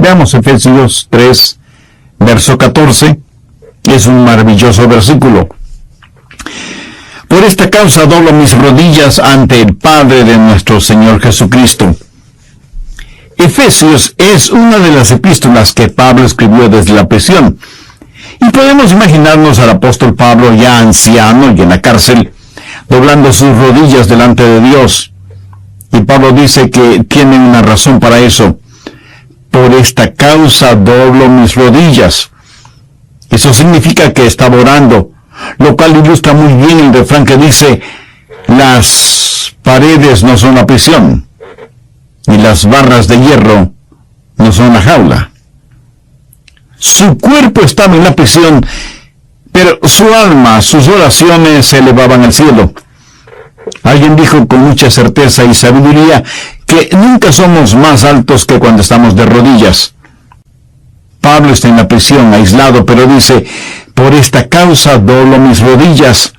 Veamos Efesios 3, verso 14. Es un maravilloso versículo. Por esta causa doblo mis rodillas ante el Padre de nuestro Señor Jesucristo. Efesios es una de las epístolas que Pablo escribió desde la prisión. Y podemos imaginarnos al apóstol Pablo ya anciano y en la cárcel, doblando sus rodillas delante de Dios. Y Pablo dice que tiene una razón para eso. Por esta causa doblo mis rodillas. Eso significa que estaba orando, lo cual ilustra muy bien el refrán que dice: las paredes no son la prisión, y las barras de hierro no son la jaula. Su cuerpo estaba en la prisión, pero su alma, sus oraciones se elevaban al cielo. Alguien dijo con mucha certeza y sabiduría que nunca somos más altos que cuando estamos de rodillas. Pablo está en la prisión, aislado, pero dice: por esta causa doblo mis rodillas.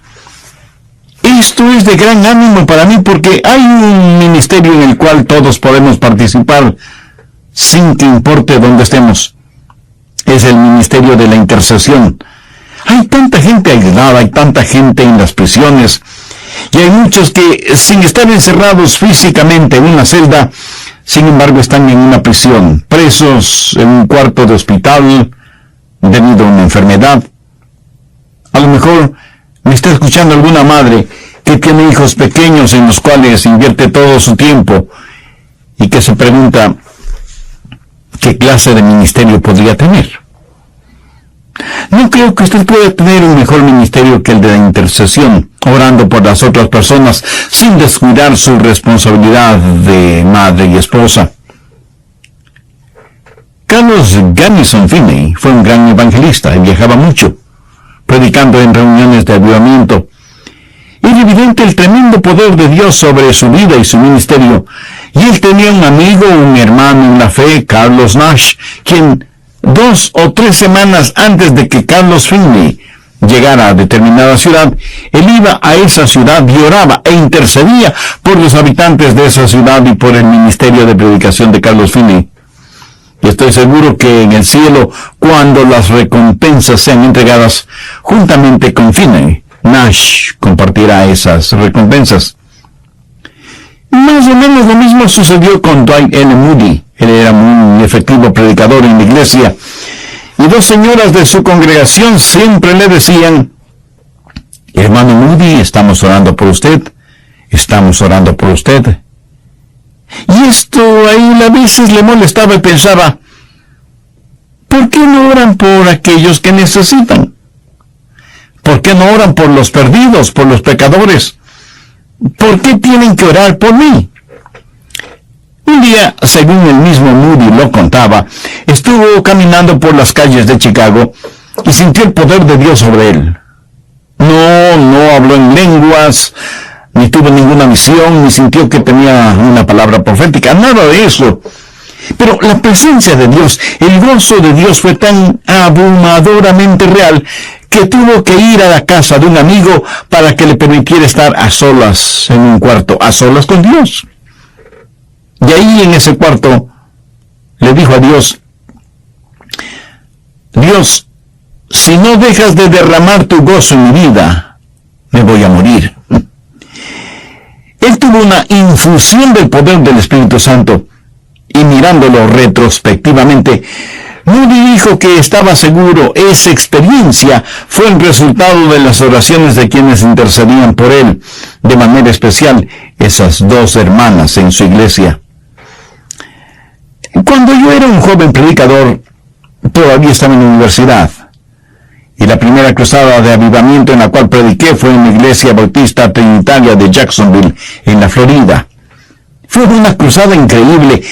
Esto es de gran ánimo para mí, porque hay un ministerio en el cual todos podemos participar sin que importe dónde estemos. Es el ministerio de la intercesión. Hay tanta gente aislada, hay tanta gente en las prisiones, y hay muchos que, sin estar encerrados físicamente en una celda, sin embargo están en una prisión, presos en un cuarto de hospital debido a una enfermedad. A lo mejor me está escuchando alguna madre que tiene hijos pequeños en los cuales invierte todo su tiempo y que se pregunta qué clase de ministerio podría tener. No creo que usted pueda tener un mejor ministerio que el de la intercesión, orando por las otras personas sin descuidar su responsabilidad de madre y esposa. Carlos Garrison Finney fue un gran evangelista y viajaba mucho, predicando en reuniones de avivamiento. Era evidente el tremendo poder de Dios sobre su vida y su ministerio, y él tenía un amigo, un hermano en la fe, Carlos Nash, quien 2 o 3 semanas antes de que Carlos Finney llegara a determinada ciudad, él iba a esa ciudad y oraba e intercedía por los habitantes de esa ciudad y por el ministerio de predicación de Carlos Finney. Y estoy seguro que en el cielo, cuando las recompensas sean entregadas, juntamente con Finney, Nash compartirá esas recompensas. Más o menos lo mismo sucedió con Dwight L. Moody. Él era un efectivo predicador en la iglesia, y 2 señoras de su congregación siempre le decían: hermano Moody, estamos orando por usted, estamos orando por usted. Y esto a él a veces le molestaba y pensaba: ¿por qué no oran por aquellos que necesitan? ¿Por qué no oran por los perdidos, por los pecadores? ¿Por qué tienen que orar por mí? Un día, según el mismo Moody lo contaba, estuvo caminando por las calles de Chicago y sintió el poder de Dios sobre él. No habló en lenguas, ni tuvo ninguna visión, ni sintió que tenía una palabra profética, nada de eso. Pero la presencia de Dios, el gozo de Dios fue tan abrumadoramente real que tuvo que ir a la casa de un amigo para que le permitiera estar a solas en un cuarto, a solas con Dios. Y ahí en ese cuarto le dijo a Dios: Dios, si no dejas de derramar tu gozo en mi vida, me voy a morir. Él tuvo una infusión del poder del Espíritu Santo, y mirándolo retrospectivamente, Moody dijo que estaba seguro esa experiencia fue el resultado de las oraciones de quienes intercedían por él, de manera especial esas 2 hermanas en su iglesia. Cuando yo era un joven predicador, todavía estaba en la universidad, y la primera cruzada de avivamiento en la cual prediqué fue en la iglesia bautista trinitaria de Jacksonville, en la Florida. Fue una cruzada increíble,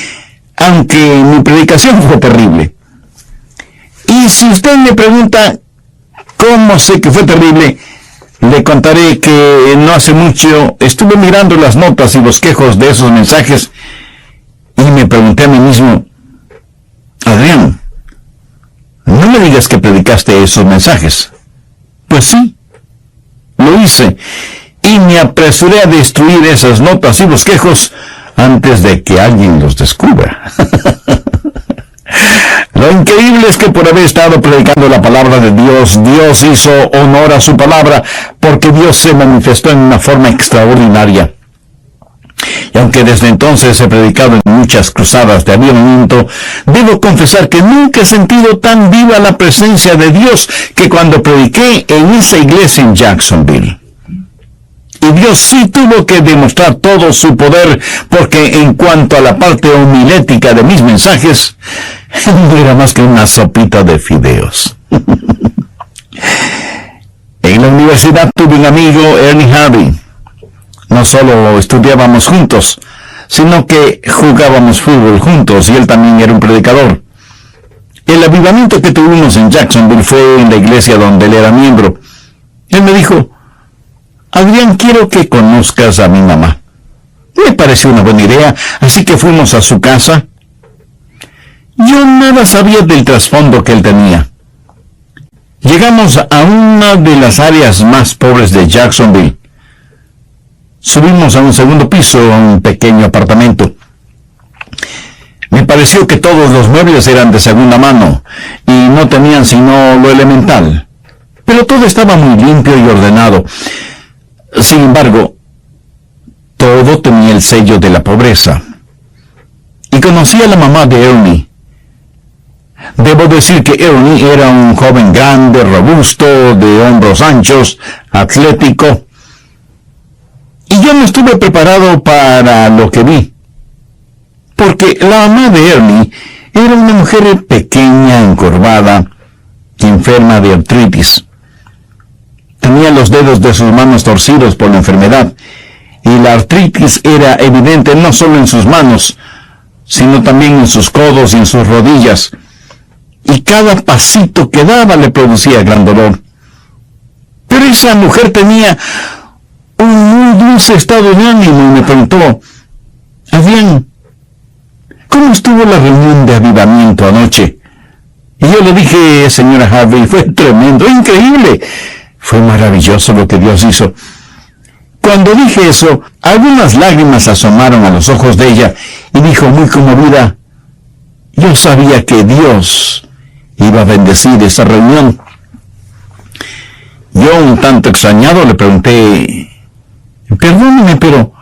aunque mi predicación fue terrible. Y si usted me pregunta cómo sé que fue terrible, le contaré que no hace mucho estuve mirando las notas y bosquejos de esos mensajes y me pregunté a mí mismo: Adrián, no me digas que predicaste esos mensajes. Pues sí, lo hice, y me apresuré a destruir esas notas y bosquejos antes de que alguien los descubra. Lo increíble es que por haber estado predicando la palabra de Dios, Dios hizo honor a su palabra, porque Dios se manifestó en una forma extraordinaria. Y aunque desde entonces he predicado en muchas cruzadas de avivamiento, debo confesar que nunca he sentido tan viva la presencia de Dios que cuando prediqué en esa iglesia en Jacksonville. Y Dios sí tuvo que demostrar todo su poder, porque en cuanto a la parte homilética de mis mensajes, no era más que una sopita de fideos. En la universidad tuve un amigo, Ernie Harvey. No solo estudiábamos juntos, sino que jugábamos fútbol juntos, y él también era un predicador. El avivamiento que tuvimos en Jacksonville fue en la iglesia donde él era miembro. Él me dijo: Adrián, quiero que conozcas a mi mamá. Me pareció una buena idea, así que fuimos a su casa. Yo nada sabía del trasfondo que él tenía. Llegamos a una de las áreas más pobres de Jacksonville. Subimos a un segundo piso, a un pequeño apartamento. Me pareció que todos los muebles eran de segunda mano y no tenían sino lo elemental. Pero todo estaba muy limpio y ordenado. Sin embargo, todo tenía el sello de la pobreza. Y conocí a la mamá de Ernie. Debo decir que Ernie era un joven grande, robusto, de hombros anchos, atlético. Y yo no estuve preparado para lo que vi, porque la mamá de Ernie era una mujer pequeña, encorvada, enferma de artritis. Tenía los dedos de sus manos torcidos por la enfermedad, y la artritis era evidente no solo en sus manos, sino también en sus codos y en sus rodillas, y cada pasito que daba le producía gran dolor. Pero esa mujer tenía un muy dulce estado de ánimo y me preguntó: Adrián, ¿cómo estuvo la reunión de avivamiento anoche? Y yo le dije: señora Harvey, fue tremendo, increíble, fue maravilloso lo que Dios hizo. Cuando dije eso, algunas lágrimas asomaron a los ojos de ella y dijo muy conmovida: yo sabía que Dios iba a bendecir esa reunión. Yo, un tanto extrañado, le pregunté: perdóneme, pero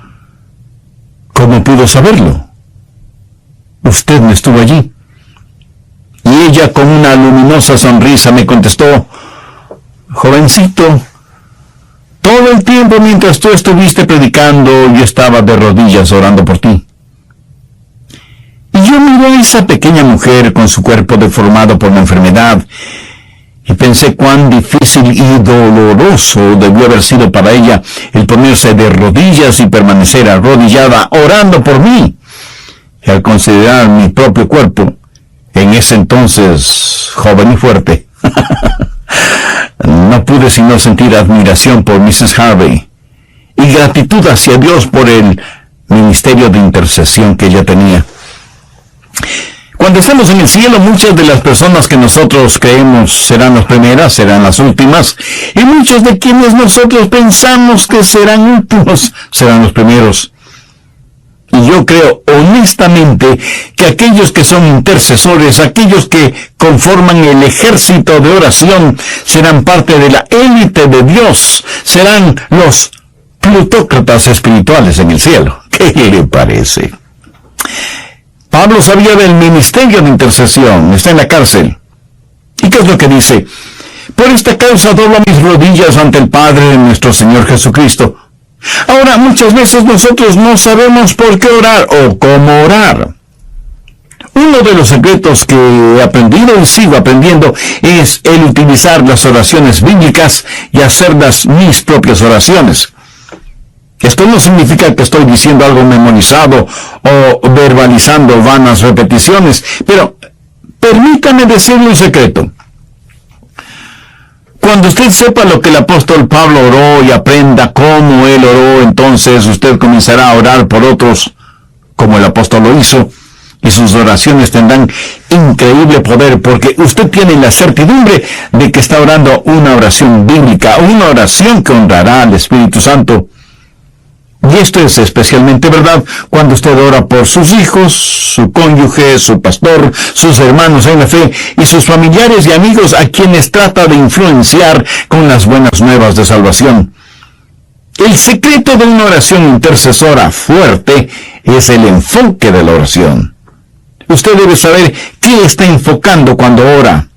¿cómo pudo saberlo? Usted no estuvo allí. Y ella, con una luminosa sonrisa, me contestó: jovencito, todo el tiempo mientras tú estuviste predicando, yo estaba de rodillas orando por ti. Y yo miré a esa pequeña mujer con su cuerpo deformado por la enfermedad, y pensé cuán difícil y doloroso debió haber sido para ella el ponerse de rodillas y permanecer arrodillada orando por mí. Y al considerar mi propio cuerpo, en ese entonces joven y fuerte, no pude sino sentir admiración por Mrs. Harvey y gratitud hacia Dios por el ministerio de intercesión que ella tenía. Cuando estemos en el cielo, muchas de las personas que nosotros creemos serán las primeras, serán las últimas, y muchos de quienes nosotros pensamos que serán últimos, serán los primeros. Y yo creo honestamente que aquellos que son intercesores, aquellos que conforman el ejército de oración, serán parte de la élite de Dios, serán los plutócratas espirituales en el cielo. ¿Qué le parece? Pablo sabía del ministerio de intercesión, está en la cárcel. ¿Y qué es lo que dice? Por esta causa doblo mis rodillas ante el Padre de nuestro Señor Jesucristo. Ahora, muchas veces nosotros no sabemos por qué orar o cómo orar. Uno de los secretos que he aprendido y sigo aprendiendo es el utilizar las oraciones bíblicas y hacerlas mis propias oraciones. Esto no significa que estoy diciendo algo memorizado o verbalizando vanas repeticiones, pero permítame decirle un secreto. Cuando usted sepa lo que el apóstol Pablo oró y aprenda cómo él oró, entonces usted comenzará a orar por otros como el apóstol lo hizo, y sus oraciones tendrán increíble poder, porque usted tiene la certidumbre de que está orando una oración bíblica, una oración que honrará al Espíritu Santo. Y esto es especialmente verdad cuando usted ora por sus hijos, su cónyuge, su pastor, sus hermanos en la fe y sus familiares y amigos a quienes trata de influenciar con las buenas nuevas de salvación. El secreto de una oración intercesora fuerte es el enfoque de la oración. Usted debe saber qué está enfocando cuando ora.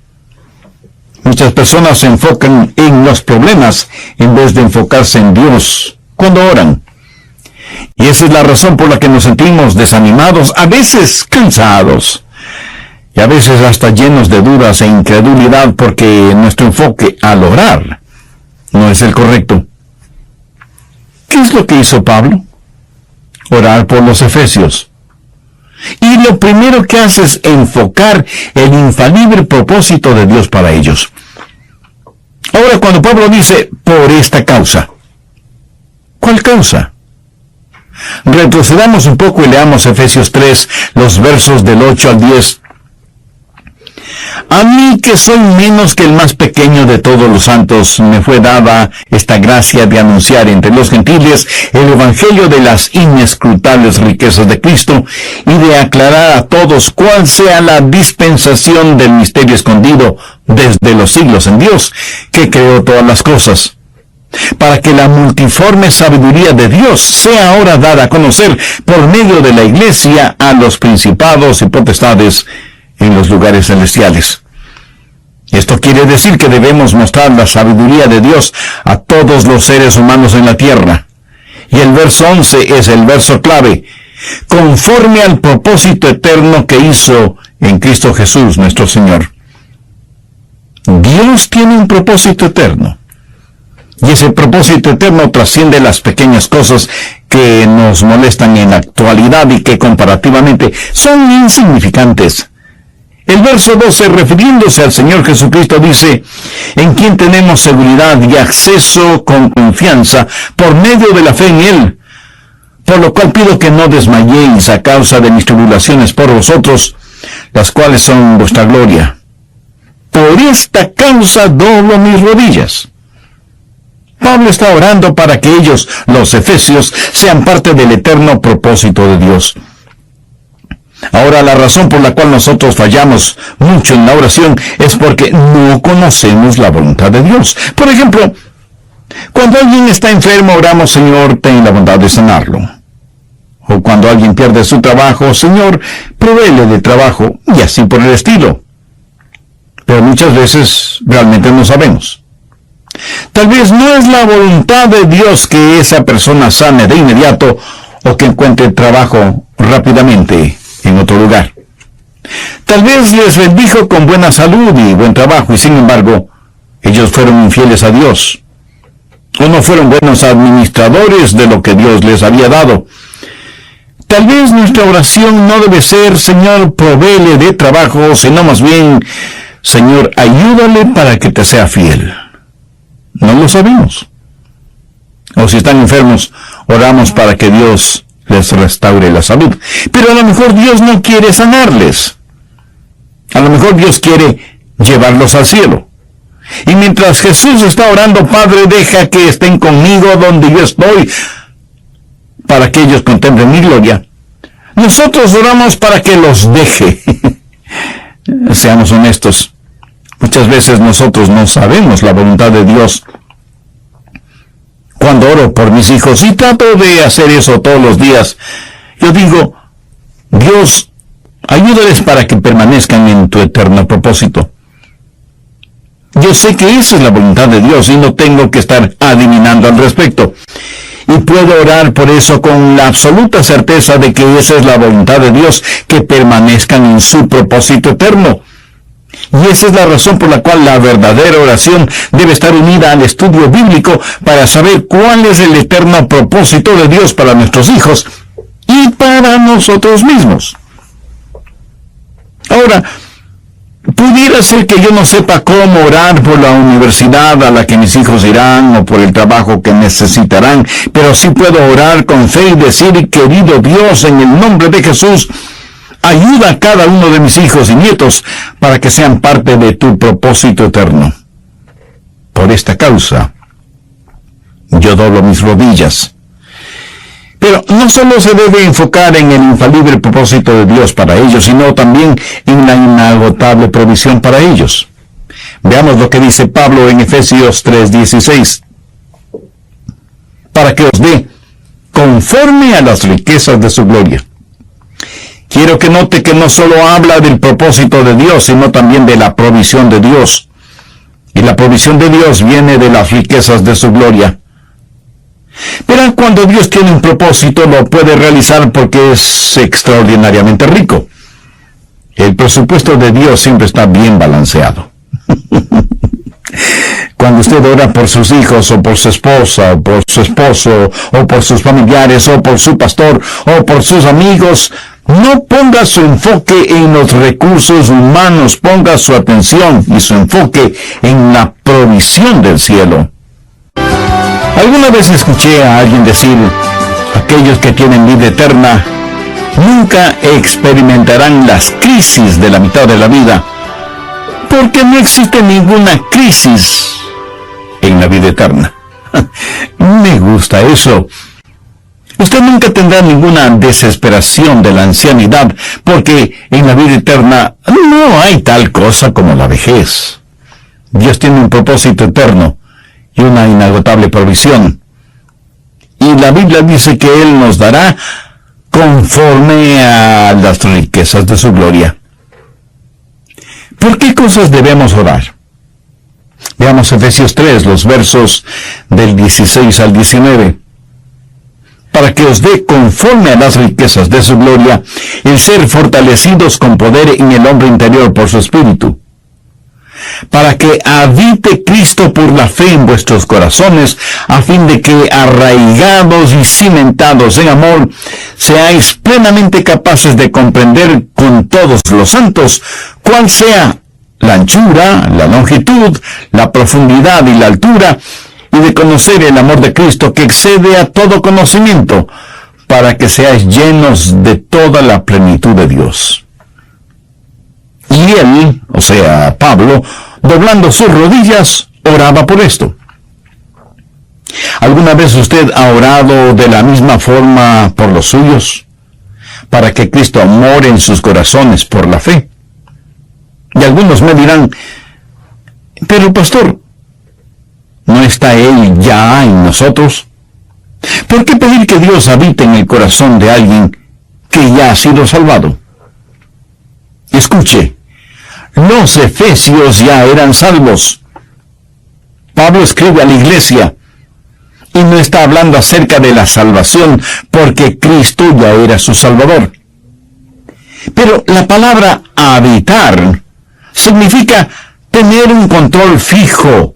Muchas personas se enfocan en los problemas en vez de enfocarse en Dios cuando oran. Y esa es la razón por la que nos sentimos desanimados, a veces cansados, y a veces hasta llenos de dudas e incredulidad porque nuestro enfoque al orar no es el correcto. ¿Qué es lo que hizo Pablo? Orar por los efesios. Y lo primero que hace es enfocar el infalible propósito de Dios para ellos. Ahora, cuando Pablo dice, por esta causa, ¿cuál causa? Retrocedamos un poco y leamos Efesios 3, los versos del 8 al 10. A mí, que soy menos que el más pequeño de todos los santos, me fue dada esta gracia de anunciar entre los gentiles el evangelio de las inescrutables riquezas de Cristo y de aclarar a todos cuál sea la dispensación del misterio escondido desde los siglos en Dios, que creó todas las cosas, para que la multiforme sabiduría de Dios sea ahora dada a conocer por medio de la Iglesia a los principados y potestades en los lugares celestiales. Esto quiere decir que debemos mostrar la sabiduría de Dios a todos los seres humanos en la tierra. Y el verso 11 es el verso clave, conforme al propósito eterno que hizo en Cristo Jesús nuestro Señor. Dios tiene un propósito eterno. Y ese propósito eterno trasciende las pequeñas cosas que nos molestan en la actualidad y que comparativamente son insignificantes. El verso 12, refiriéndose al Señor Jesucristo, dice, en quien tenemos seguridad y acceso con confianza por medio de la fe en Él, por lo cual pido que no desmayéis a causa de mis tribulaciones por vosotros, las cuales son vuestra gloria. Por esta causa doblo mis rodillas. Pablo está orando para que ellos, los efesios, sean parte del eterno propósito de Dios. Ahora, la razón por la cual nosotros fallamos mucho en la oración es porque no conocemos la voluntad de Dios. Por ejemplo, cuando alguien está enfermo, oramos, Señor, ten la bondad de sanarlo. O cuando alguien pierde su trabajo, Señor, provéele de trabajo, y así por el estilo. Pero muchas veces realmente no sabemos. Tal vez no es la voluntad de Dios que esa persona sane de inmediato o que encuentre trabajo rápidamente en otro lugar. Tal vez les bendijo con buena salud y buen trabajo y sin embargo ellos fueron infieles a Dios o no fueron buenos administradores de lo que Dios les había dado. Tal vez nuestra oración no debe ser, Señor, provéele de trabajo, sino más bien, Señor, ayúdale para que te sea fiel. No lo sabemos. O si están enfermos, oramos para que Dios les restaure la salud. Pero a lo mejor Dios no quiere sanarles. A lo mejor Dios quiere llevarlos al cielo. Y mientras Jesús está orando, Padre, deja que estén conmigo donde yo estoy, para que ellos contemplen mi gloria, nosotros oramos para que los deje. Seamos honestos. Muchas veces nosotros no sabemos la voluntad de Dios. Cuando oro por mis hijos, y trato de hacer eso todos los días, yo digo, Dios, ayúdales para que permanezcan en tu eterno propósito. Yo sé que esa es la voluntad de Dios y no tengo que estar adivinando al respecto. Y puedo orar por eso con la absoluta certeza de que esa es la voluntad de Dios, que permanezcan en su propósito eterno. Y esa es la razón por la cual la verdadera oración debe estar unida al estudio bíblico para saber cuál es el eterno propósito de Dios para nuestros hijos y para nosotros mismos. Ahora, pudiera ser que yo no sepa cómo orar por la universidad a la que mis hijos irán o por el trabajo que necesitarán, pero sí puedo orar con fe y decir, querido Dios, en el nombre de Jesús, ayuda a cada uno de mis hijos y nietos para que sean parte de tu propósito eterno. Por esta causa, yo doblo mis rodillas. Pero no solo se debe enfocar en el infalible propósito de Dios para ellos, sino también en la inagotable provisión para ellos. Veamos lo que dice Pablo en Efesios 3:16. Para que os dé conforme a las riquezas de su gloria. Quiero que note que no solo habla del propósito de Dios, sino también de la provisión de Dios. Y la provisión de Dios viene de las riquezas de su gloria. Verán, cuando Dios tiene un propósito, lo puede realizar porque es extraordinariamente rico. El presupuesto de Dios siempre está bien balanceado. Cuando usted ora por sus hijos, o por su esposa, o por su esposo, o por sus familiares, o por su pastor, o por sus amigos, no ponga su enfoque en los recursos humanos, ponga su atención y su enfoque en la provisión del cielo. Alguna vez escuché a alguien decir, aquellos que tienen vida eterna nunca experimentarán las crisis de la mitad de la vida, porque no existe ninguna crisis en la vida eterna. Me gusta eso. Usted nunca tendrá ninguna desesperación de la ancianidad, porque en la vida eterna no hay tal cosa como la vejez. Dios tiene un propósito eterno y una inagotable provisión. Y la Biblia dice que Él nos dará conforme a las riquezas de su gloria. ¿Por qué cosas debemos orar? Veamos Efesios 3, los versos del 16 al 19. Para que os dé conforme a las riquezas de su gloria, el ser fortalecidos con poder en el hombre interior por su espíritu, para que habite Cristo por la fe en vuestros corazones, a fin de que, arraigados y cimentados en amor, seáis plenamente capaces de comprender con todos los santos cuál sea la anchura, la longitud, la profundidad y la altura, y de conocer el amor de Cristo que excede a todo conocimiento, para que seáis llenos de toda la plenitud de Dios. Y él, o sea, Pablo, doblando sus rodillas, oraba por esto. ¿Alguna vez usted ha orado de la misma forma por los suyos? Para que Cristo more en sus corazones por la fe. Y algunos me dirán, pero pastor, ¿no está Él ya en nosotros? ¿Por qué pedir que Dios habite en el corazón de alguien que ya ha sido salvado? Escuche, los efesios ya eran salvos. Pablo escribe a la iglesia y no está hablando acerca de la salvación porque Cristo ya era su Salvador. Pero la palabra habitar significa tener un control fijo.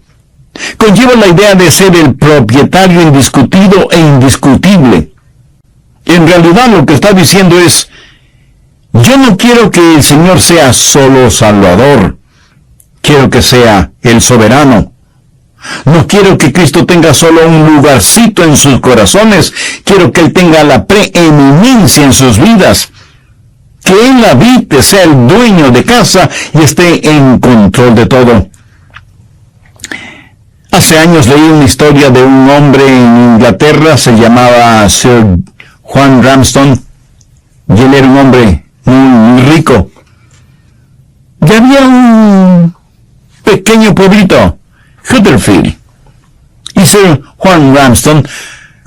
Conlleva la idea de ser el propietario indiscutido e indiscutible. En realidad lo que está diciendo es, yo no quiero que el Señor sea solo Salvador. Quiero que sea el soberano. No quiero que Cristo tenga solo un lugarcito en sus corazones. Quiero que Él tenga la preeminencia en sus vidas. Que Él habite, sea el dueño de casa y esté en control de todo. Hace años leí una historia de un hombre en Inglaterra, se llamaba Sir Juan Ramsden, y él era un hombre muy rico. Y había un pequeño pueblito, Huddersfield, y Sir Juan Ramsden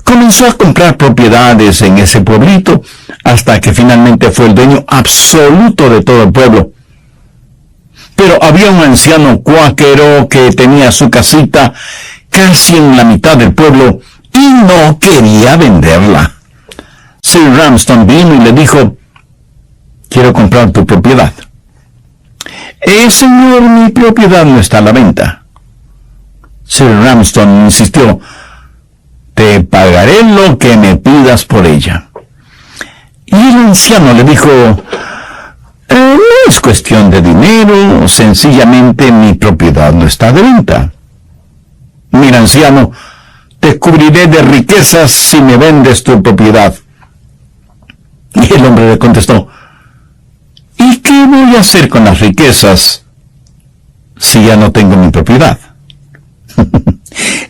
comenzó a comprar propiedades en ese pueblito, hasta que finalmente fue el dueño absoluto de todo el pueblo. Pero había un anciano cuáquero que tenía su casita casi en la mitad del pueblo y no quería venderla. Sir Ramsden vino y le dijo, quiero comprar tu propiedad. Señor, mi propiedad no está a la venta. Sir Ramsden insistió, te pagaré lo que me pidas por ella. Y el anciano le dijo, no es cuestión de dinero, sencillamente mi propiedad no está de venta. Mira, anciano, te cubriré de riquezas si me vendes tu propiedad. Y el hombre le contestó, ¿y qué voy a hacer con las riquezas si ya no tengo mi propiedad?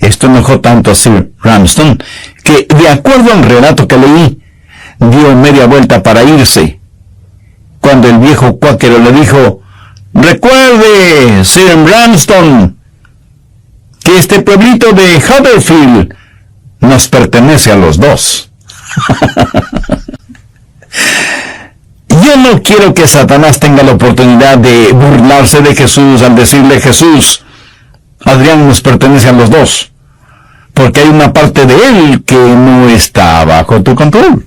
Esto enojó tanto a Sir Ramsden que, de acuerdo al relato que leí, dio media vuelta para irse, cuando el viejo cuáquero le dijo: «Recuerde, Sir Branston, que este pueblito de Huddersfield nos pertenece a los dos». Yo no quiero que Satanás tenga la oportunidad de burlarse de Jesús al decirle: «Jesús, Adrián nos pertenece a los dos», porque hay una parte de él que no está bajo tu control.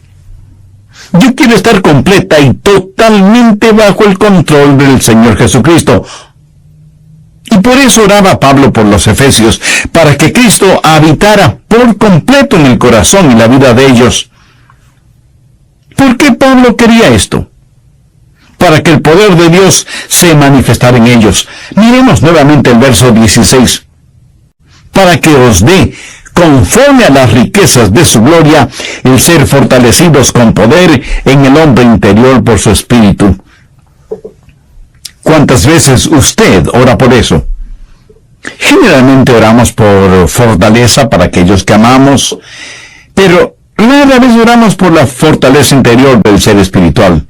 Yo quiero estar completa y totalmente bajo el control del Señor Jesucristo. Y por eso oraba Pablo por los efesios, para que Cristo habitara por completo en el corazón y la vida de ellos. ¿Por qué Pablo quería esto? Para que el poder de Dios se manifestara en ellos. Miremos nuevamente el verso 16. «Para que os dé, conforme a las riquezas de su gloria, el ser fortalecidos con poder en el hombre interior por su espíritu». ¿Cuántas veces usted ora por eso? Generalmente oramos por fortaleza para aquellos que amamos, pero rara vez oramos por la fortaleza interior del ser espiritual.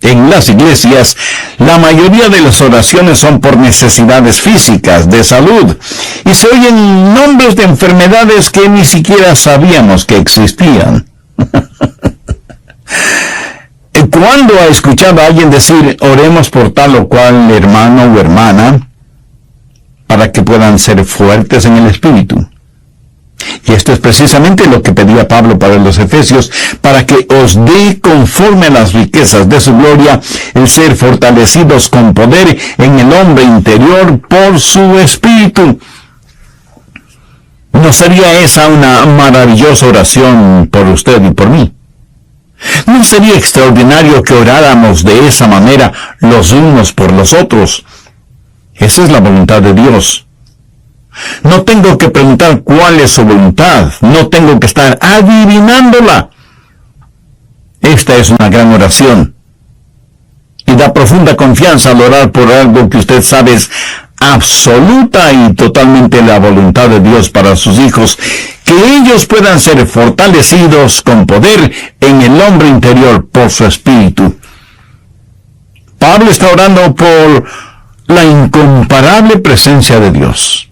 En las iglesias, la mayoría de las oraciones son por necesidades físicas, de salud, y se oyen nombres de enfermedades que ni siquiera sabíamos que existían. ¿Cuándo ha escuchado a alguien decir: «Oremos por tal o cual hermano o hermana para que puedan ser fuertes en el espíritu»? Y esto es precisamente lo que pedía Pablo para los efesios: «Para que os dé, conforme a las riquezas de su gloria, el ser fortalecidos con poder en el hombre interior por su espíritu». ¿No sería esa una maravillosa oración por usted y por mí? ¿No sería extraordinario que oráramos de esa manera los unos por los otros? Esa es la voluntad de Dios. No tengo que preguntar cuál es su voluntad, no tengo que estar adivinándola. Esta es una gran oración, y da profunda confianza al orar por algo que usted sabe es absoluta y totalmente la voluntad de Dios para sus hijos, que ellos puedan ser fortalecidos con poder en el hombre interior por su espíritu. Pablo está orando por la incomparable presencia de Dios,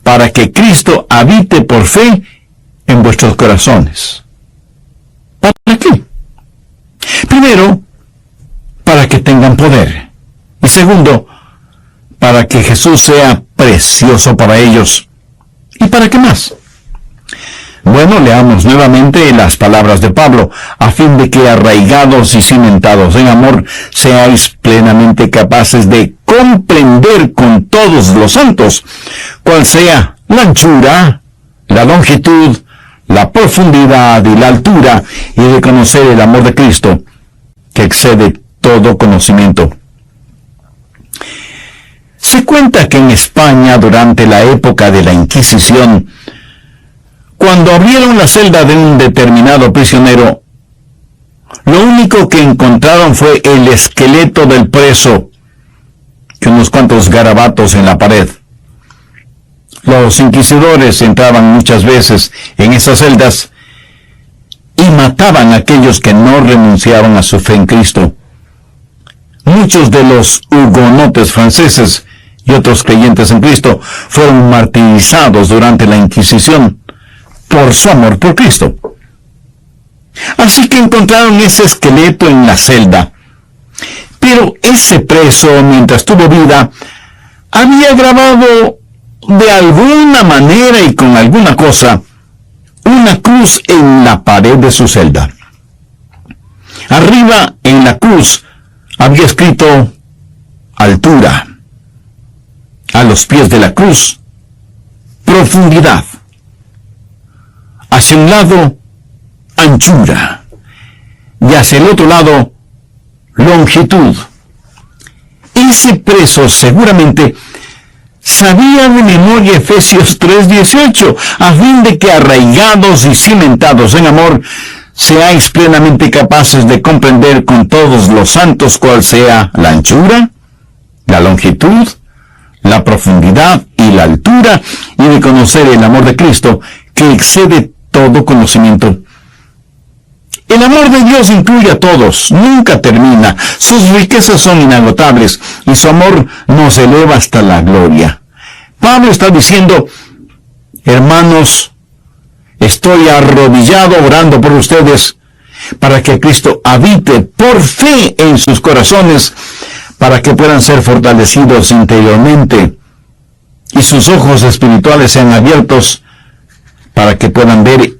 para que Cristo habite por fe en vuestros corazones. ¿Para qué? Primero, para que tengan poder. Y segundo, para que Jesús sea precioso para ellos. ¿Y para qué más? Bueno, leamos nuevamente las palabras de Pablo: «A fin de que, arraigados y cimentados en amor, seáis plenamente capaces de comprender con todos los santos cuál sea la anchura, la longitud, la profundidad y la altura, y de conocer el amor de Cristo, que excede todo conocimiento». Se cuenta que en España, durante la época de la Inquisición, cuando abrieron la celda de un determinado prisionero, lo único que encontraron fue el esqueleto del preso y unos cuantos garabatos en la pared. Los inquisidores entraban muchas veces en esas celdas y mataban a aquellos que no renunciaban a su fe en Cristo. Muchos de los hugonotes franceses y otros creyentes en Cristo fueron martirizados durante la Inquisición por su amor por Cristo. Así que encontraron ese esqueleto en la celda. Pero ese preso, mientras tuvo vida, había grabado de alguna manera y con alguna cosa una cruz en la pared de su celda. Arriba, en la cruz, había escrito altura. A los pies de la cruz, profundidad. Hacia un lado, anchura. Y hacia el otro lado, longitud. Ese preso seguramente sabía de memoria Efesios 3:18, a fin de que, arraigados y cimentados en amor, seáis plenamente capaces de comprender con todos los santos cuál sea la anchura, la longitud, la profundidad y la altura, y de conocer el amor de Cristo, que excede todo conocimiento. El amor de Dios incluye a todos, nunca termina, sus riquezas son inagotables y su amor nos eleva hasta la gloria. Pablo está diciendo, hermanos, estoy arrodillado orando por ustedes para que Cristo habite por fe en sus corazones, para que puedan ser fortalecidos interiormente y sus ojos espirituales sean abiertos para que puedan ver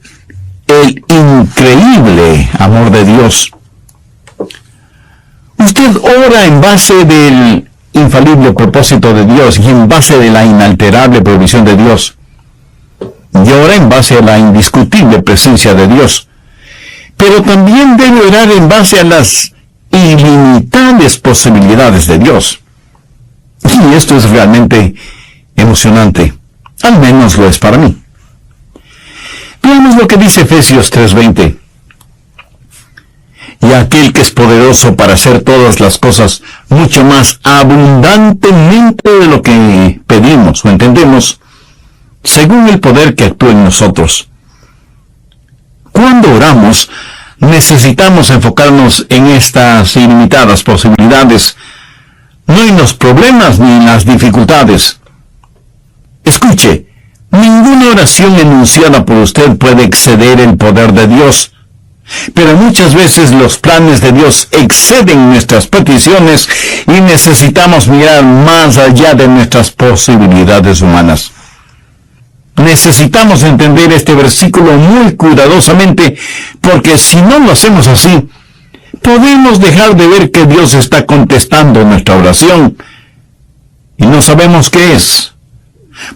el increíble amor de Dios. Usted ora en base del infalible propósito de Dios y en base de la inalterable provisión de Dios. Y ora en base a la indiscutible presencia de Dios. Pero también debe orar en base a las ilimitadas posibilidades de Dios. Y esto es realmente emocionante. Al menos lo es para mí. Veamos lo que dice Efesios 3:20. Y aquel que es poderoso para hacer todas las cosas mucho más abundantemente de lo que pedimos o entendemos, según el poder que actúa en nosotros. Cuando oramos, necesitamos enfocarnos en estas ilimitadas posibilidades, no en los problemas ni en las dificultades. Escuche, ninguna oración enunciada por usted puede exceder el poder de Dios, pero muchas veces los planes de Dios exceden nuestras peticiones y necesitamos mirar más allá de nuestras posibilidades humanas. Necesitamos entender este versículo muy cuidadosamente, porque si no lo hacemos así, podemos dejar de ver que Dios está contestando nuestra oración y no sabemos qué es.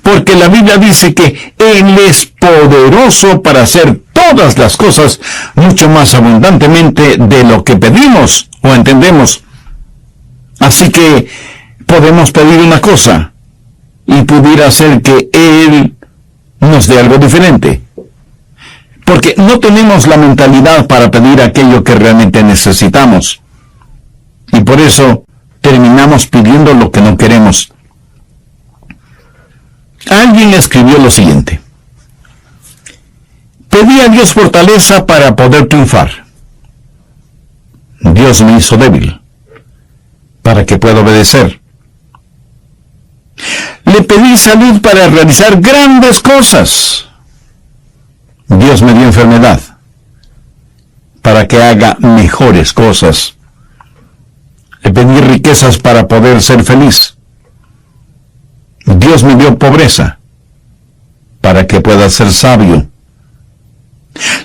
Porque la Biblia dice que Él es poderoso para hacer todas las cosas mucho más abundantemente de lo que pedimos o entendemos. Así que podemos pedir una cosa y pudiera ser que Él nos dé algo diferente. Porque no tenemos la mentalidad para pedir aquello que realmente necesitamos. Y por eso terminamos pidiendo lo que no queremos. Alguien escribió lo siguiente: pedí a Dios fortaleza para poder triunfar. Dios me hizo débil para que pueda obedecer. Le pedí salud para realizar grandes cosas. Dios me dio enfermedad para que haga mejores cosas. Le pedí riquezas para poder ser feliz. Dios me dio pobreza para que pueda ser sabio.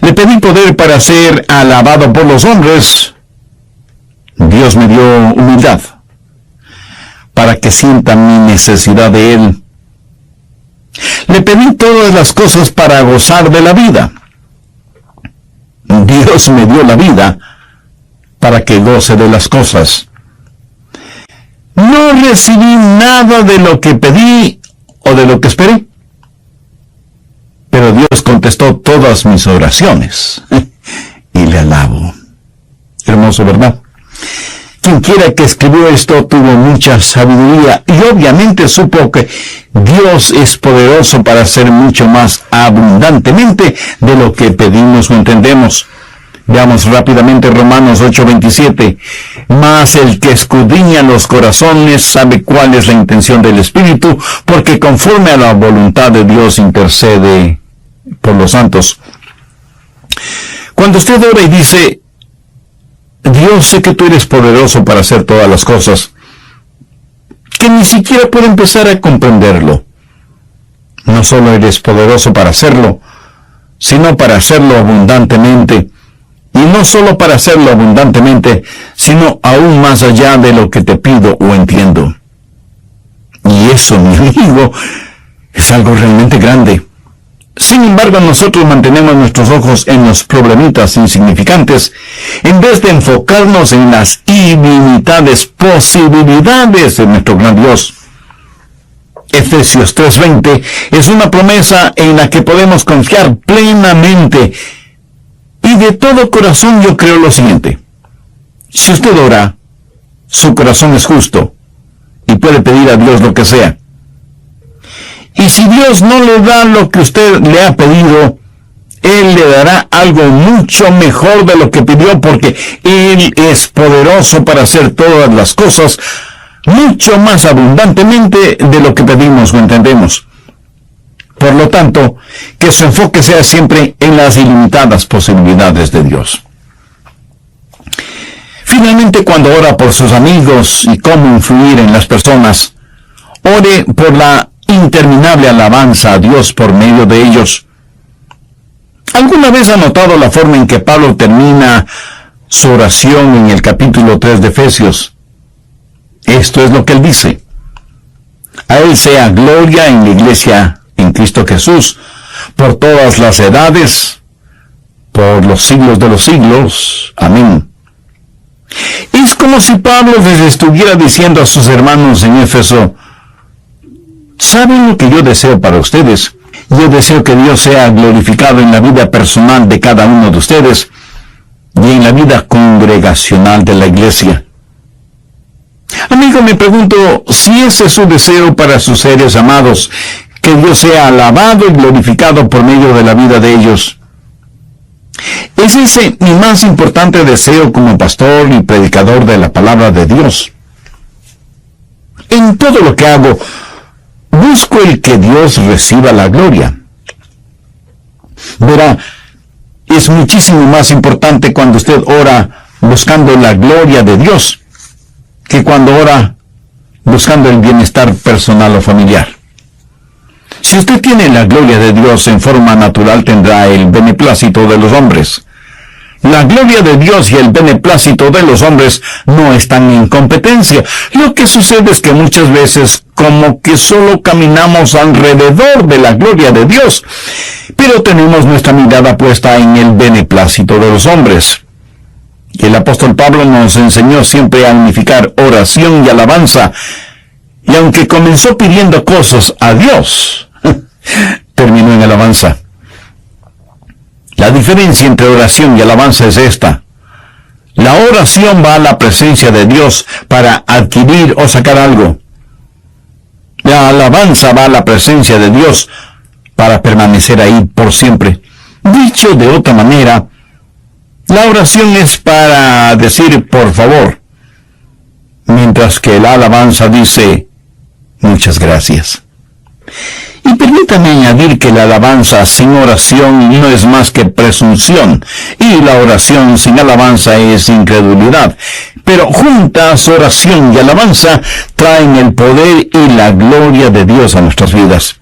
Le pedí poder para ser alabado por los hombres. Dios me dio humildad para que sienta mi necesidad de Él. Le pedí todas las cosas para gozar de la vida. Dios me dio la vida para que goce de las cosas. No recibí nada de lo que pedí o de lo que esperé, pero Dios contestó todas mis oraciones y le alabo. Hermoso, ¿verdad? Quien quiera que escribió esto tuvo mucha sabiduría y obviamente supo que Dios es poderoso para hacer mucho más abundantemente de lo que pedimos o entendemos. Veamos rápidamente Romanos 8:27. Mas el que escudriña los corazones sabe cuál es la intención del Espíritu, porque conforme a la voluntad de Dios intercede por los santos. Cuando usted ora y dice: Dios, sé que tú eres poderoso para hacer todas las cosas, que ni siquiera puede empezar a comprenderlo. No solo eres poderoso para hacerlo, sino para hacerlo abundantemente. Y no solo para hacerlo abundantemente, sino aún más allá de lo que te pido o entiendo. Y eso, mi amigo, es algo realmente grande. Sin embargo, nosotros mantenemos nuestros ojos en los problemitas insignificantes, en vez de enfocarnos en las ilimitadas posibilidades de nuestro gran Dios. Efesios 3:20 es una promesa en la que podemos confiar plenamente. Y de todo corazón yo creo lo siguiente: si usted ora, su corazón es justo y puede pedir a Dios lo que sea. Y si Dios no le da lo que usted le ha pedido, Él le dará algo mucho mejor de lo que pidió, porque Él es poderoso para hacer todas las cosas mucho más abundantemente de lo que pedimos o entendemos. Por lo tanto, que su enfoque sea siempre en las ilimitadas posibilidades de Dios. Finalmente, cuando ora por sus amigos y cómo influir en las personas, ore por la interminable alabanza a Dios por medio de ellos. ¿Alguna vez ha notado la forma en que Pablo termina su oración en el capítulo 3 de Efesios? Esto es lo que él dice: a Él sea gloria en la iglesia en Cristo Jesús, por todas las edades, por los siglos de los siglos. Amén. Es como si Pablo les estuviera diciendo a sus hermanos en Éfeso: ¿saben lo que yo deseo para ustedes? Yo deseo que Dios sea glorificado en la vida personal de cada uno de ustedes y en la vida congregacional de la iglesia. Amigo, me pregunto si ese es su deseo para sus seres amados, que Dios sea alabado y glorificado por medio de la vida de ellos. ¿Es ese mi más importante deseo como pastor y predicador de la palabra de Dios? En todo lo que hago, busco el que Dios reciba la gloria. Verá, es muchísimo más importante cuando usted ora buscando la gloria de Dios que cuando ora buscando el bienestar personal o familiar. Si usted tiene la gloria de Dios en forma natural, tendrá el beneplácito de los hombres. La gloria de Dios y el beneplácito de los hombres no están en competencia. Lo que sucede es que muchas veces como que solo caminamos alrededor de la gloria de Dios, pero tenemos nuestra mirada puesta en el beneplácito de los hombres. El apóstol Pablo nos enseñó siempre a unificar oración y alabanza, y aunque comenzó pidiendo cosas a Dios, terminó en alabanza. La diferencia entre oración y alabanza es esta: la oración va a la presencia de Dios para adquirir o sacar algo. La alabanza va a la presencia de Dios para permanecer ahí por siempre. Dicho de otra manera, la oración es para decir por favor, mientras que la alabanza dice muchas gracias. Y permítame añadir que la alabanza sin oración no es más que presunción, y la oración sin alabanza es incredulidad. Pero juntas, oración y alabanza traen el poder y la gloria de Dios a nuestras vidas.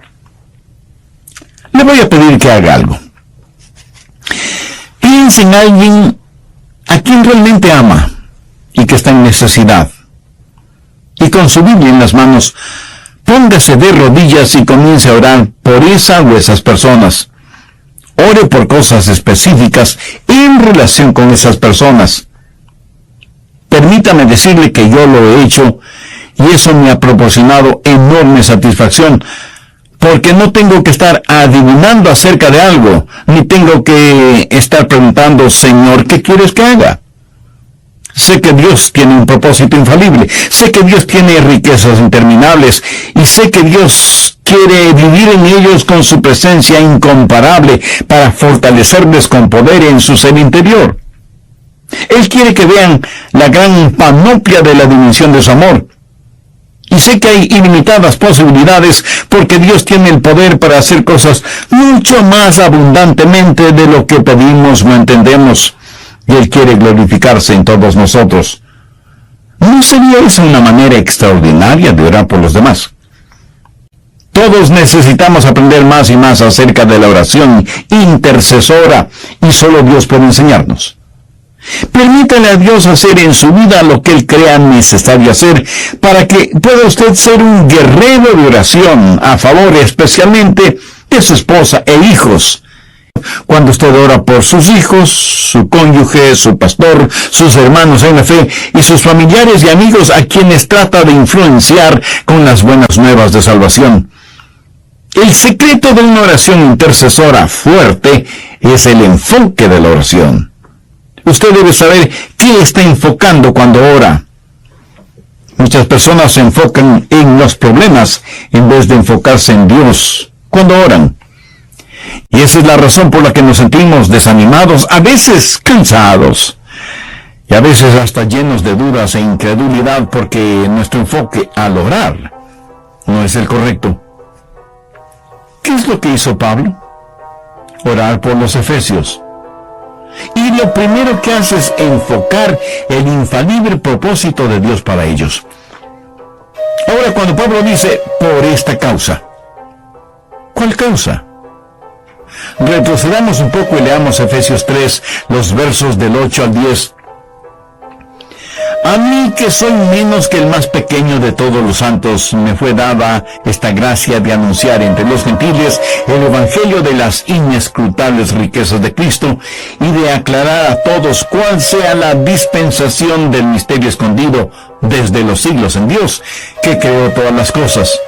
Le voy a pedir que haga algo. Piense en alguien a quien realmente ama y que está en necesidad. Y con su Biblia en las manos, póngase de rodillas y comience a orar por esa o esas personas. Ore por cosas específicas en relación con esas personas. Permítame decirle que yo lo he hecho y eso me ha proporcionado enorme satisfacción, porque no tengo que estar adivinando acerca de algo, ni tengo que estar preguntando: Señor, ¿qué quieres que haga? Sé que Dios tiene un propósito infalible, sé que Dios tiene riquezas interminables, y sé que Dios quiere vivir en ellos con su presencia incomparable para fortalecerles con poder en su ser interior. Él quiere que vean la gran panoplia de la dimensión de su amor. Y sé que hay ilimitadas posibilidades, porque Dios tiene el poder para hacer cosas mucho más abundantemente de lo que pedimos o entendemos. Y Él quiere glorificarse en todos nosotros. ¿No sería esa una manera extraordinaria de orar por los demás? Todos necesitamos aprender más y más acerca de la oración intercesora, y solo Dios puede enseñarnos. Permítale a Dios hacer en su vida lo que Él crea necesario hacer, para que pueda usted ser un guerrero de oración a favor especialmente de su esposa e hijos. Cuando usted ora por sus hijos, su cónyuge, su pastor, sus hermanos en la fe y sus familiares y amigos a quienes trata de influenciar con las buenas nuevas de salvación. El secreto de una oración intercesora fuerte es el enfoque de la oración. Usted debe saber qué está enfocando cuando ora. Muchas personas se enfocan en los problemas en vez de enfocarse en Dios cuando oran. Y esa es la razón por la que nos sentimos desanimados, a veces cansados, y a veces hasta llenos de dudas e incredulidad porque nuestro enfoque al orar no es el correcto. ¿Qué es lo que hizo Pablo? Orar por los efesios. Y lo primero que hace es enfocar el infalible propósito de Dios para ellos. Ahora, cuando Pablo dice, por esta causa, ¿cuál causa? Retrocedamos un poco y leamos Efesios 3, los versos del 8 al 10. A mí, que soy menos que el más pequeño de todos los santos, me fue dada esta gracia de anunciar entre los gentiles el evangelio de las inescrutables riquezas de Cristo y de aclarar a todos cuál sea la dispensación del misterio escondido desde los siglos en Dios, que creó todas las cosas,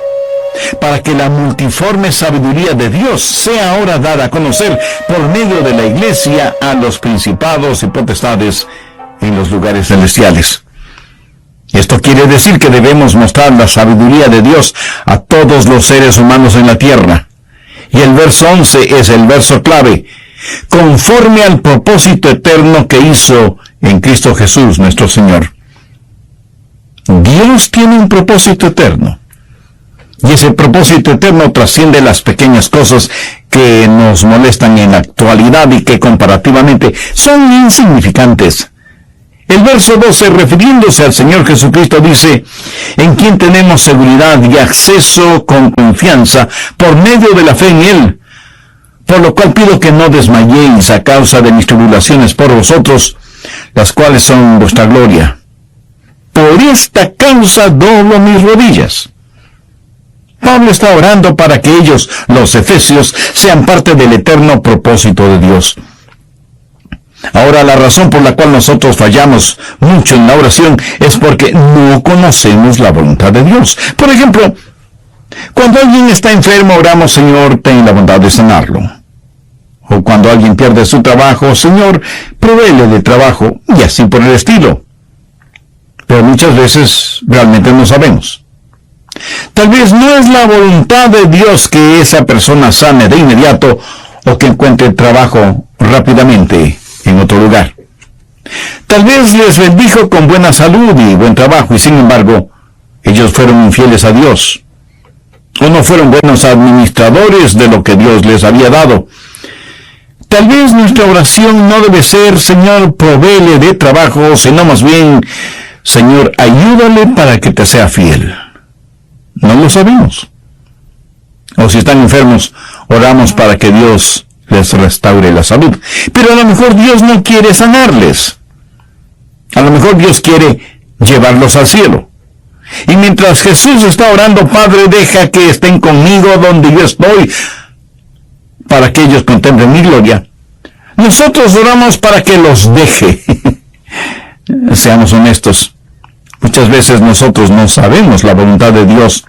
para que la multiforme sabiduría de Dios sea ahora dada a conocer por medio de la Iglesia a los principados y potestades en los lugares celestiales. Esto quiere decir que debemos mostrar la sabiduría de Dios a todos los seres humanos en la tierra. Y el verso 11 es el verso clave, conforme al propósito eterno que hizo en Cristo Jesús nuestro Señor. Dios tiene un propósito eterno. Y ese propósito eterno trasciende las pequeñas cosas que nos molestan en la actualidad y que comparativamente son insignificantes. El verso 12, refiriéndose al Señor Jesucristo, dice, en quien tenemos seguridad y acceso con confianza por medio de la fe en Él, por lo cual pido que no desmayéis a causa de mis tribulaciones por vosotros, las cuales son vuestra gloria. Por esta causa doblo mis rodillas. Pablo está orando para que ellos, los efesios, sean parte del eterno propósito de Dios. Ahora, la razón por la cual nosotros fallamos mucho en la oración es porque no conocemos la voluntad de Dios. Por ejemplo, cuando alguien está enfermo, oramos, Señor, ten la bondad de sanarlo. O cuando alguien pierde su trabajo, Señor, provéele de trabajo, y así por el estilo. Pero muchas veces realmente no sabemos. Tal vez no es la voluntad de Dios que esa persona sane de inmediato o que encuentre trabajo rápidamente en otro lugar. Tal vez les bendijo con buena salud y buen trabajo y sin embargo ellos fueron infieles a Dios o no fueron buenos administradores de lo que Dios les había dado. Tal vez nuestra oración no debe ser, Señor, provéele de trabajo, sino más bien, Señor, ayúdale para que te sea fiel. No lo sabemos. O si están enfermos, oramos para que Dios les restaure la salud. Pero a lo mejor Dios no quiere sanarles. A lo mejor Dios quiere llevarlos al cielo. Y mientras Jesús está orando, Padre, deja que estén conmigo donde yo estoy, para que ellos contemplen mi gloria, nosotros oramos para que los deje. Seamos honestos. Muchas veces nosotros no sabemos la voluntad de Dios.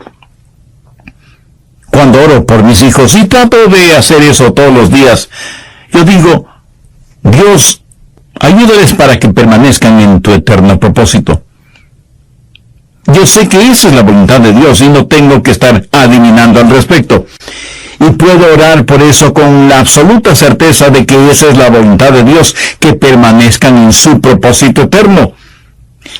Cuando oro por mis hijos, y trato de hacer eso todos los días, yo digo, Dios, ayúdales para que permanezcan en tu eterno propósito. Yo sé que esa es la voluntad de Dios y no tengo que estar adivinando al respecto. Y puedo orar por eso con la absoluta certeza de que esa es la voluntad de Dios, que permanezcan en su propósito eterno.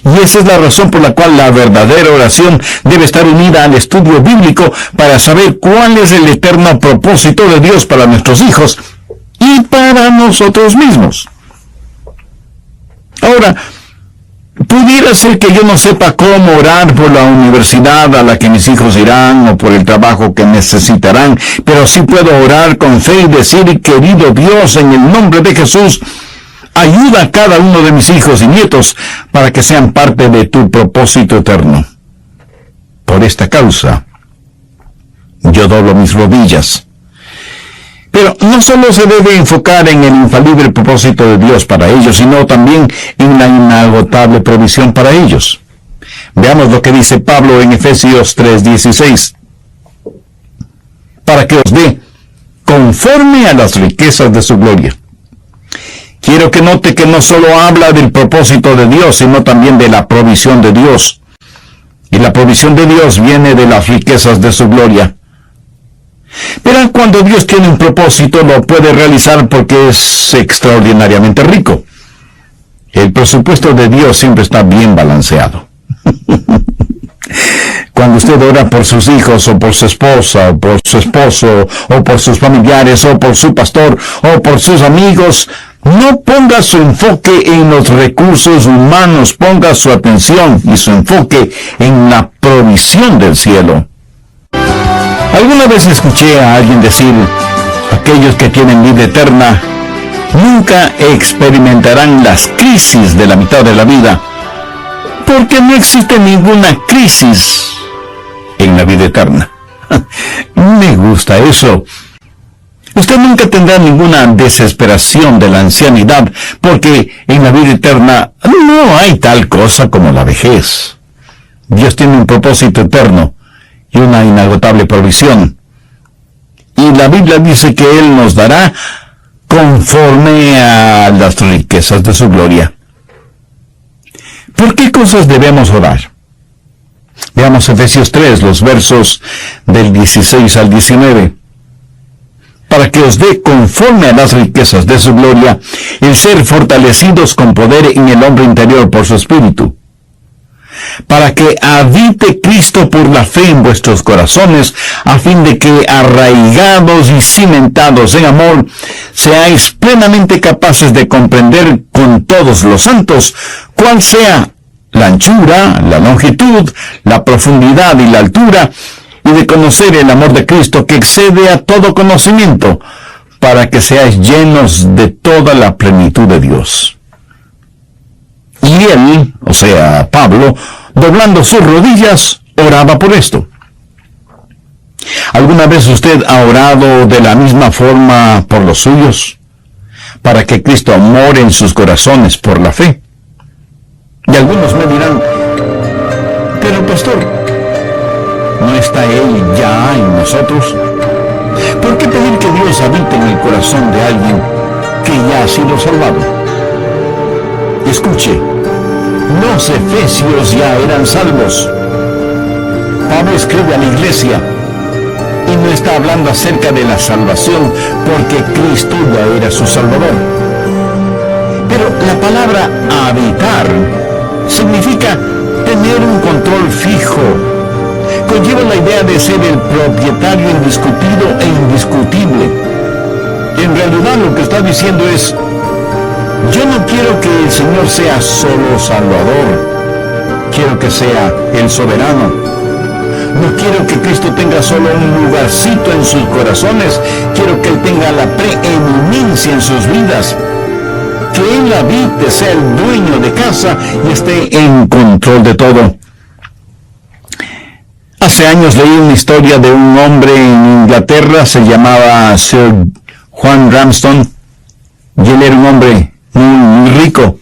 Y esa es la razón por la cual la verdadera oración debe estar unida al estudio bíblico para saber cuál es el eterno propósito de Dios para nuestros hijos y para nosotros mismos. Ahora, pudiera ser que yo no sepa cómo orar por la universidad a la que mis hijos irán o por el trabajo que necesitarán, pero sí puedo orar con fe y decir, querido Dios, en el nombre de Jesús, ayuda a cada uno de mis hijos y nietos para que sean parte de tu propósito eterno. Por esta causa, yo doblo mis rodillas. Pero no solo se debe enfocar en el infalible propósito de Dios para ellos, sino también en la inagotable provisión para ellos. Veamos lo que dice Pablo en Efesios 3:16. Para que os dé conforme a las riquezas de su gloria. Quiero que note que no solo habla del propósito de Dios, sino también de la provisión de Dios. Y la provisión de Dios viene de las riquezas de su gloria. Verá, cuando Dios tiene un propósito, lo puede realizar porque es extraordinariamente rico. El presupuesto de Dios siempre está bien balanceado. Cuando usted ora por sus hijos, o por su esposa, o por su esposo, o por sus familiares, o por su pastor, o por sus amigos, no ponga su enfoque en los recursos humanos, ponga su atención y su enfoque en la provisión del cielo. Alguna vez escuché a alguien decir, aquellos que tienen vida eterna nunca experimentarán las crisis de la mitad de la vida, porque no existe ninguna crisis en la vida eterna. Me gusta eso. Usted nunca tendrá ninguna desesperación de la ancianidad, porque en la vida eterna no hay tal cosa como la vejez. Dios tiene un propósito eterno y una inagotable provisión. Y la Biblia dice que Él nos dará conforme a las riquezas de su gloria. ¿Por qué cosas debemos orar? Veamos Efesios 3, los versos del 16 al 19. Para que os dé conforme a las riquezas de su gloria, el ser fortalecidos con poder en el hombre interior por su espíritu, para que habite Cristo por la fe en vuestros corazones, a fin de que, arraigados y cimentados en amor, seáis plenamente capaces de comprender con todos los santos cuál sea la anchura, la longitud, la profundidad y la altura, y de conocer el amor de Cristo que excede a todo conocimiento, para que seáis llenos de toda la plenitud de Dios. Y él, o sea, Pablo, doblando sus rodillas, oraba por esto. ¿Alguna vez usted ha orado de la misma forma por los suyos? Para que Cristo more en sus corazones por la fe. Y algunos me dirán, pero pastor, ¿no está Él ya en nosotros? ¿Por qué pedir que Dios habite en el corazón de alguien que ya ha sido salvado? Escuche, los efesios ya eran salvos. Pablo escribe a la iglesia y no está hablando acerca de la salvación porque Cristo ya era su Salvador. Pero la palabra habitar significa tener un control fijo. Conlleva la idea de ser el propietario indiscutido e indiscutible. En realidad lo que está diciendo es, yo no quiero que el Señor sea solo Salvador, quiero que sea el soberano. No quiero que Cristo tenga solo un lugarcito en sus corazones, quiero que Él tenga la preeminencia en sus vidas. Que Él habite, sea el dueño de casa y esté en control de todo. Hace años leí una historia de un hombre en Inglaterra, se llamaba Sir Juan Ramsden, y él era un hombre muy rico.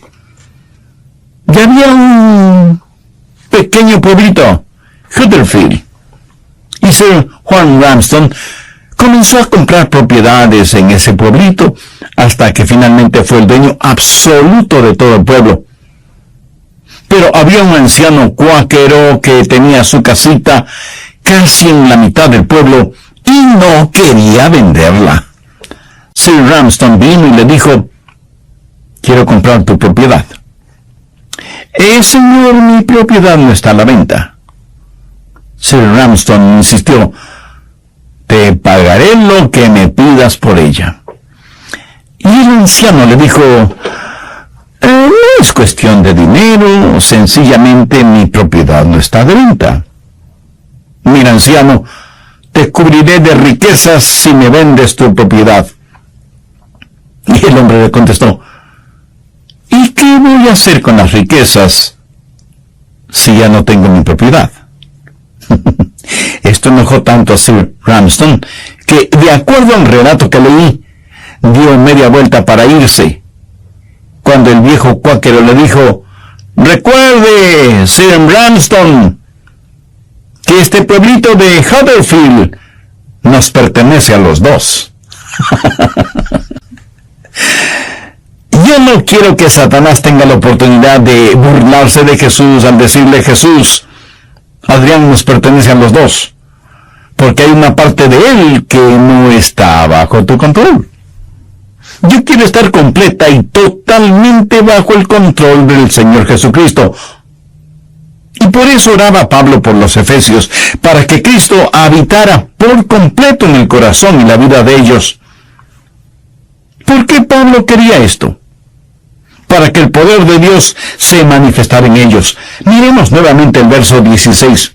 Y había un pequeño pueblito, Huddersfield, y Sir Juan Ramsden comenzó a comprar propiedades en ese pueblito, hasta que finalmente fue el dueño absoluto de todo el pueblo. Pero había un anciano cuáquero que tenía su casita casi en la mitad del pueblo y no quería venderla. Sir Ramsden vino y le dijo, quiero comprar tu propiedad. Señor, mi propiedad no está a la venta. Sir Ramsden insistió, te pagaré lo que me pidas por ella. Y el anciano le dijo, no es cuestión de dinero, sencillamente mi propiedad no está de venta. Mira, anciano, te cubriré de riquezas si me vendes tu propiedad. Y el hombre le contestó, ¿y qué voy a hacer con las riquezas si ya no tengo mi propiedad? Esto enojó tanto a Sir Ramsden que, de acuerdo al relato que leí, dio media vuelta para irse. Cuando el viejo cuáquero le dijo, recuerde, Sir Ramsden, que este pueblito de Huddersfield nos pertenece a los dos. Yo no quiero que Satanás tenga la oportunidad de burlarse de Jesús al decirle, Jesús, Adrián nos pertenece a los dos. porque hay una parte de él que no está bajo tu control. Yo quiero estar completa y totalmente bajo el control del Señor Jesucristo. Y por eso oraba Pablo por los efesios, para que Cristo habitara por completo en el corazón y la vida de ellos. ¿Por qué Pablo quería esto? Para que el poder de Dios se manifestara en ellos. Miremos nuevamente el verso 16.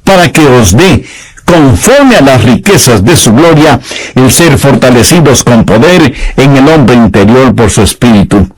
Para que os dé, conforme a las riquezas de su gloria, el ser fortalecidos con poder en el hombre interior por su espíritu,